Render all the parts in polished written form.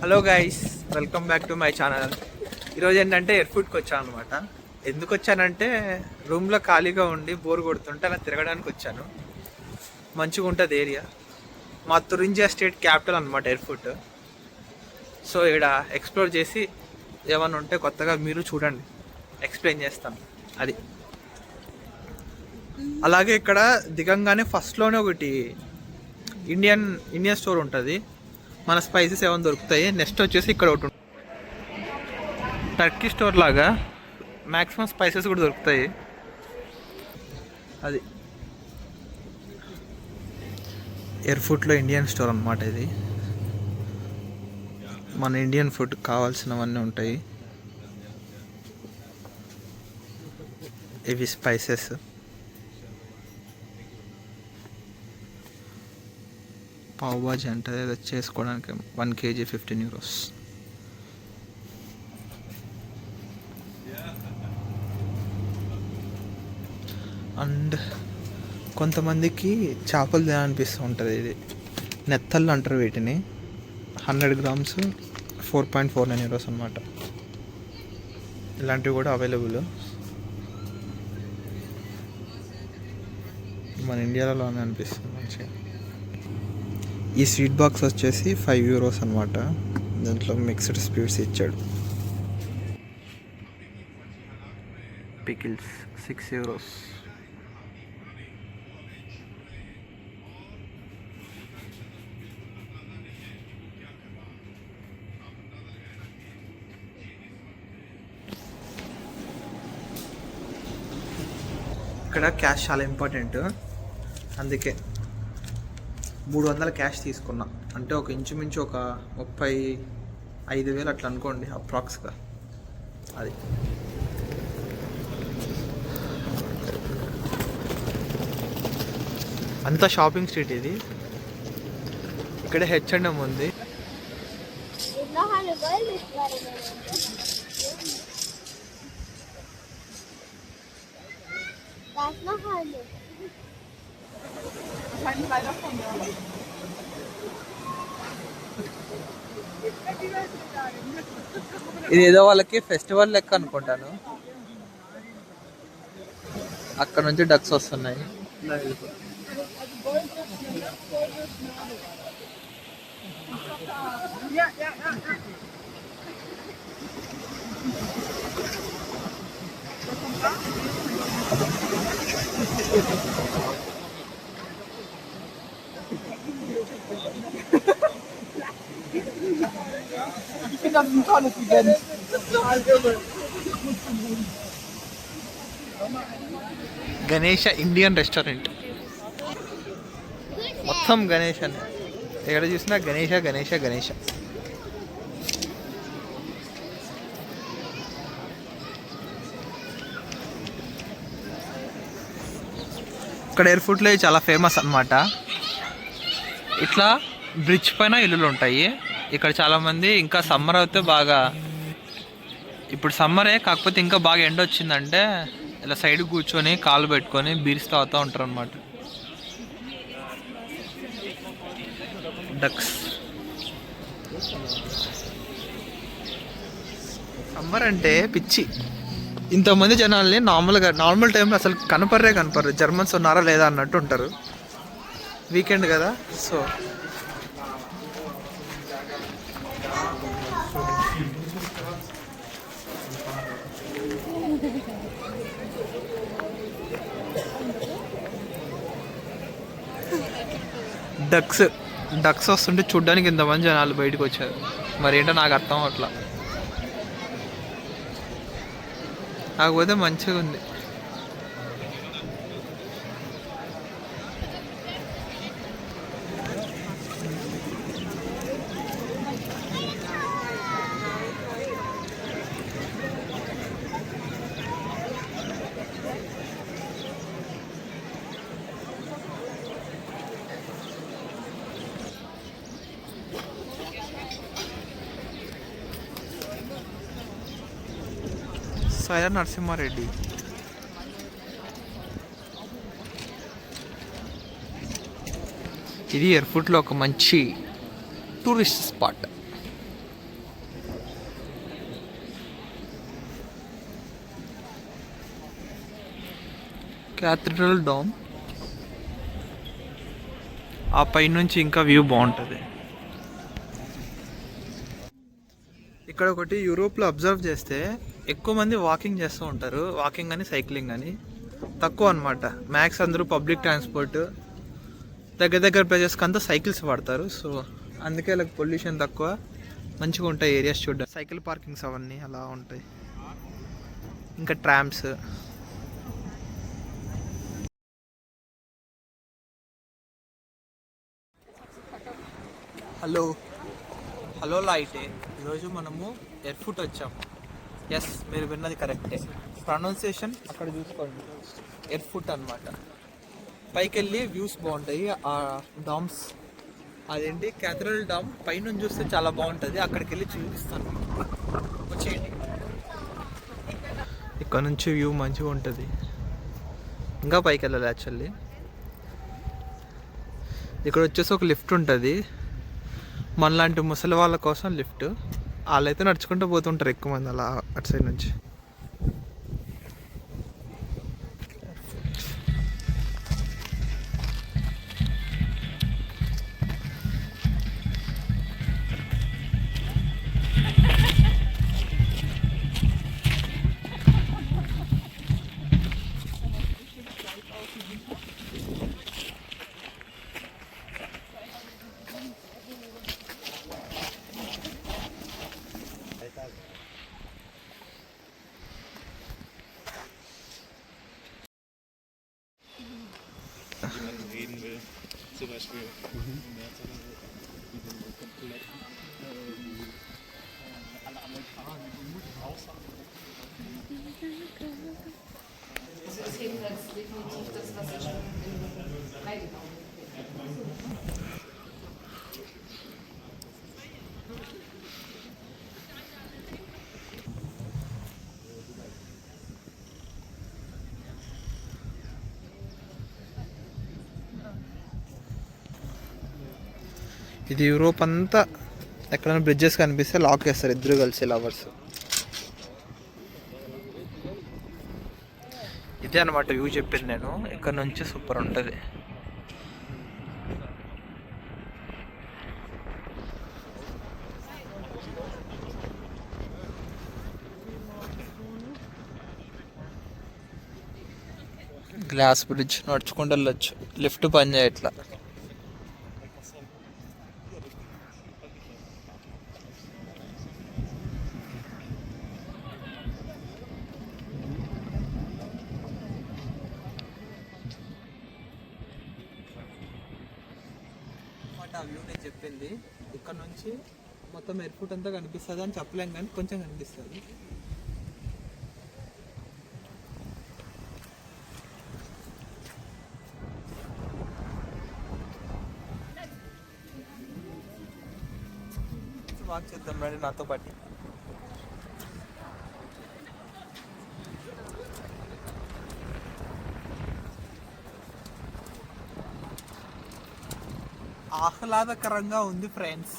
Hello guys, welcome back to my channel. ఈరోజు ఏంటంటే ఎయిర్పోర్ట్కి వచ్చాను అనమాట. ఎందుకు వచ్చానంటే రూమ్లో ఖాళీగా ఉండి బోర్ కొడుతుంటే అలా తిరగడానికి వచ్చాను. మంచిగా ఉంటుంది ఏరియా. మా తురింజియా స్టేట్ క్యాపిటల్ అనమాట ఎయిర్పోర్ట్. సో ఇక్కడ ఎక్స్ప్లోర్ చేసి ఏమన్నా ఉంటే కొత్తగా మీరు చూడండి, ఎక్స్ప్లెయిన్ చేస్తాను. అది అలాగే ఇక్కడ దిగంగానే ఫస్ట్లోనే ఒకటి ఇండియన్ స్టోర్ ఉంటుంది. మన స్పైసెస్ ఏమైనా దొరుకుతాయి. నెక్స్ట్ వచ్చేసి ఇక్కడ ఒకటి టర్కీ స్టోర్ లాగా మ్యాక్సిమం స్పైసెస్ కూడా దొరుకుతాయి. అది ఎయిర్పోర్ట్లో ఇండియన్ స్టోర్ అనమాట. ఇది మన ఇండియన్ ఫుడ్ కావాల్సినవన్నీ ఉంటాయి. ఇవి స్పైసెస్. పావ్ బాజీ అంటే చేసుకోవడానికి 1 kg 15 euros. అండ్ కొంతమందికి చేపలు తినాలనిపిస్తూ ఉంటుంది. ఇది నెత్తళ్ళు అంటారు వీటిని. 100 grams 4.49 euros అనమాట. ఇలాంటివి కూడా అవైలబుల్. మన ఇండియాలోనే అనిపిస్తుంది మంచిగా. ఈ స్వీట్ బాక్స్ వచ్చేసి 5 euros అనమాట. దాంట్లో మిక్స్డ్ స్వీట్స్ ఇచ్చాడు. Pickles 6 euros. ఇక్కడ క్యాష్ చాలా ఇంపార్టెంట్, అందుకే 300 క్యాష్ తీసుకున్నా. అంటే ఒక ఇంచుమించు ఒక 35,000 అట్లా అనుకోండి అప్రాక్స్గా. అది అంతా షాపింగ్ స్ట్రీట్. ఇది ఇక్కడ H&M ఉంది. ఇది ఏదో వాళ్ళకి ఫెస్టివల్ లెక్క అనుకుంటాను. అక్కడ నుంచి డక్స్ వస్తున్నాయి. Ganesha Indian restaurant. మొత్తం గణేష్ అని, ఎక్కడ చూసినా గణేష గణేష గణేష. ఇక్కడ ఎయిర్పోర్ట్లో చాలా ఫేమస్ అన్నమాట. ఇట్లా బ్రిడ్జ్ పైన ఇల్లులు ఉంటాయి. ఇక్కడ చాలామంది ఇంకా సమ్మర్ అయితే బాగా, ఇప్పుడు సమ్మరే కాకపోతే ఇంకా బాగా ఎండ వచ్చిందంటే ఇలా సైడ్ కూర్చొని కాళ్ళు పెట్టుకొని బీర్స్ తాగుతూ ఉంటారు అన్నమాట. డక్స్. సమ్మర్ అంటే పిచ్చి. ఇంతమంది జనాల్ని నార్మల్ టైంలో అసలు కనపర్రు. జర్మన్స్ ఉన్నారా లేదా అన్నట్టు ఉంటారు. వీకెండ్ కదా, సో డక్స్ వస్తుంటే చూడ్డానికి ఇంతమంది జనాలు బయటకు వచ్చారు. మరి ఏంటో నాకు అర్థం అట్లా. కాకపోతే మంచిగా ఉంది. సైరా నరసింహారెడ్డి. ఇది ఎయిర్పోర్ట్లో ఒక మంచి టూరిస్ట్ స్పాట్. Cathedral dam. ఆ పైనుంచి ఇంకా వ్యూ బాగుంటుంది. ఇక్కడ ఒకటి యూరోప్లో అబ్జర్వ్ చేస్తే ఎక్కువ మంది వాకింగ్ చేస్తూ ఉంటారు. వాకింగ్ అని సైక్లింగ్ అని తక్కువ అనమాట. మ్యాక్స్ అందరూ పబ్లిక్ ట్రాన్స్పోర్ట్, దగ్గర దగ్గర ప్లేసెస్కి అంతా సైకిల్స్ వాడతారు. సో అందుకే ఇలా పొల్యూషన్ తక్కువ, మంచిగా ఉంటాయి ఏరియాస్ చూడడానికి. సైకిల్ పార్కింగ్స్ అవన్నీ అలా ఉంటాయి. ఇంకా ట్రామ్స్. Hello hello లైటే. ఈరోజు మనము ఎయిర్ఫుట్ వచ్చాము. ఎస్, మీరు విన్నది కరెక్టే. ప్రొనౌన్సియేషన్ అక్కడ చూసుకోండి, ఎయిర్ఫుట్ అనమాట. పైకి వెళ్ళి వ్యూస్ బాగుంటాయి. ఆ డామ్స్, అదేంటి క్యాథడ్రల్ డామ్ పైనుంచి చూస్తే చాలా బాగుంటుంది. అక్కడికి వెళ్ళి చూపిస్తాను, వచ్చేయండి. ఇక్కడ నుంచి వ్యూ మంచిగా ఉంటుంది. ఇంకా పైకి వెళ్ళాలి యాక్చువల్లీ. ఇక్కడ వచ్చేసి ఒక లిఫ్ట్ ఉంటుంది, మనలాంటి ముసలి వాళ్ళ కోసం లిఫ్ట్. వాళ్ళైతే నడుచుకుంటూ పోతుంటారు ఎక్కువ మంది అలా అటు సైడ్ నుంచి. Reden will, zum Beispiel im März oder so, die sind so komplett alle Amerikaner, die muss ich auch sagen. Das ist jedenfalls definitiv das, was ich schon in Heidelberg. ఇది Europe అంతా ఎక్కడైనా bridges కనిపిస్తే lock చేస్తారు ఇద్దరు కలిసి lovers. ఇదే అనమాట view చెప్పింది నేను. ఇక్కడ నుంచి సూపర్ ఉంటుంది. గ్లాస్ బ్రిడ్జ్ నడుచుకుంటూ వెళ్ళొచ్చు, లిఫ్ట్ పని చేయట్లా. ఆ వ్యూ నేను చెప్పింది. ఇక్కడ నుంచి మొత్తం ఎయిర్పోర్ట్ అంతా కనిపిస్తుంది అని చెప్పలేం, కానీ కొంచెం కనిపిస్తుంది. వాక్ చేద్దాం రండి నాతో పాటు. ఆహ్లాదకరంగా ఉంది ఫ్రెండ్స్.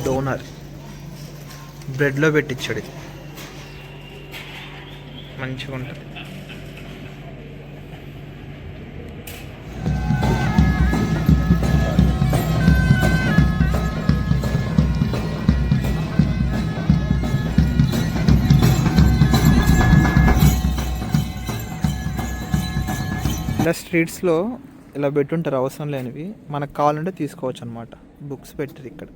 డోనర్ బ్రెడ్లో పెట్టించాడు, మంచిగా ఉంటుంది. ఇలా స్ట్రీట్స్లో ఇలా పెట్టుంటారు అవసరం లేనివి, మనకు కావాలంటే తీసుకోవచ్చు అనమాట. బుక్స్ పెట్టారు ఇక్కడ.